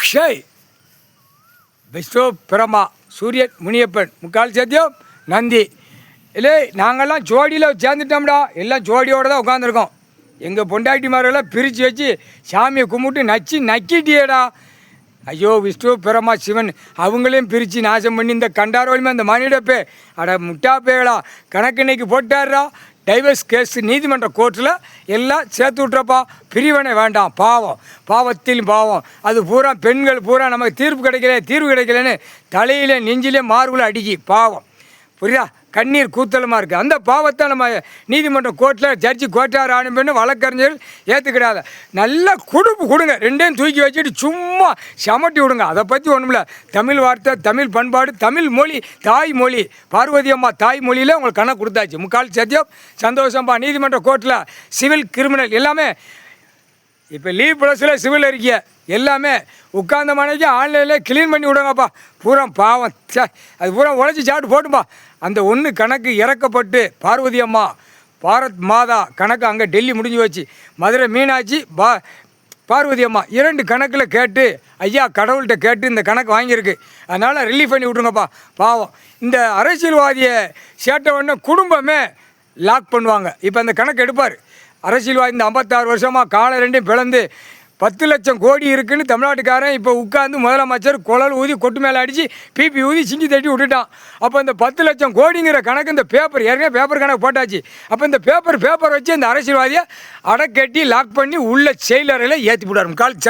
ஷய் விஸ்வ பிரமா சூரியன் முனியப்பன் முக்கால் சத்தியம் நந்தி இல்லை நாங்கள்லாம் ஜோடியில் சேர்ந்துட்டோம்டா. எல்லாம் ஜோடியோடு தான் உட்காந்துருக்கோம். எங்கள் பொண்டாட்டிமாரெல்லாம் பிரித்து வச்சு சாமியை கும்பிட்டு நக்கிட்டியேடா. ஐயோ விஷ்ணு பிரமா சிவன் அவங்களையும் பிரித்து நாசம் பண்ணி இந்த கண்டாரோலிமே அந்த மணிடப்பே அட முட்டாப்பேடா கணக்கு இன்னைக்கு போட்டார்றா. டைவர்ஸ் கேஸ் நீதிமன்ற கோர்ட்டில் எல்லாம் சேர்த்து விட்றப்பா. பிரிவினை வேண்டாம். பாவத்தில் பாவம். அது பூரா பெண்கள் பூரா நமக்கு தீர்வு கிடைக்கலன்னு தலையில் நெஞ்சிலே மார்புல அடிக்கி பாவம். புரியுதா? கண்ணீர் கூத்தலமாக இருக்குது. அந்த பாவத்தை நம்ம நீதிமன்ற கோர்ட்டில் ஜட்ஜி கோட்டார் ஆணுன்னு வழக்கறிஞர்கள் ஏற்றுக்கிடாத. நல்லா கொடுங்க. ரெண்டையும் தூக்கி வச்சுட்டு சும்மா சமட்டி விடுங்க. அதை பற்றி ஒன்றும் இல்லை. தமிழ் வார்த்தை, தமிழ் பண்பாடு, தமிழ் மொழி, தாய்மொழி. பார்வதி அம்மா தாய்மொழியில் உங்களுக்கு கணக்கு கொடுத்தாச்சு. முக்கால் சத்தியம் சந்தோஷம்பா. நீதிமன்ற கோர்ட்டில் சிவில் கிரிமினல் எல்லாமே இப்போ லீவ் ப்ளஸில் சிவில் அறிக்கை எல்லாமே உட்கார்ந்த மனைக்கு ஆன்லைனில் க்ளீன் பண்ணி விடுங்கப்பா. பூரா பாவம் அது பூரா உழைச்சி சாப்பிட்டு போட்டுப்பா. அந்த ஒன்று கணக்கு இறக்கப்பட்டு பார்வதி அம்மா பாரத் மாதா கணக்கு அங்கே டெல்லி முடிஞ்சு வச்சு மதுரை மீனாட்சி பார்வதி அம்மா 2 கணக்கில் கேட்டு ஐயா கடவுள்கிட்ட கேட்டு இந்த கணக்கு வாங்கியிருக்கு. அதனால் ரிலீஃப் பண்ணி விட்ருங்கப்பா. பாவம் இந்த அரசியல்வாதியை சேட்ட உடனே குடும்பமே லாக் பண்ணுவாங்க. இப்போ அந்த கணக்கு எடுப்பார் அரசியல்வாதி. இந்த 56 வருஷமாக காலை ரெண்டையும் பிளந்து 10 லட்சம் கோடி இருக்குன்னு தமிழ்நாட்டுக்காரன் இப்போ உட்காந்து முதலமைச்சர் குழல் ஊதி கொட்டு மேலே அடித்து பிபி ஊதி சிங்கி தட்டி விட்டுட்டான். அப்போ இந்த 10 லட்சம் கோடிங்கிற கணக்கு இந்த பேப்பர் ஏற்கனவே பேப்பர் கணக்கு போட்டாச்சு. அப்போ இந்த பேப்பர் வச்சு இந்த அரசியல்வாதியை அடக்கட்டி லாக் பண்ணி உள்ள செயலறையில் ஏற்றி விடாரு. கால்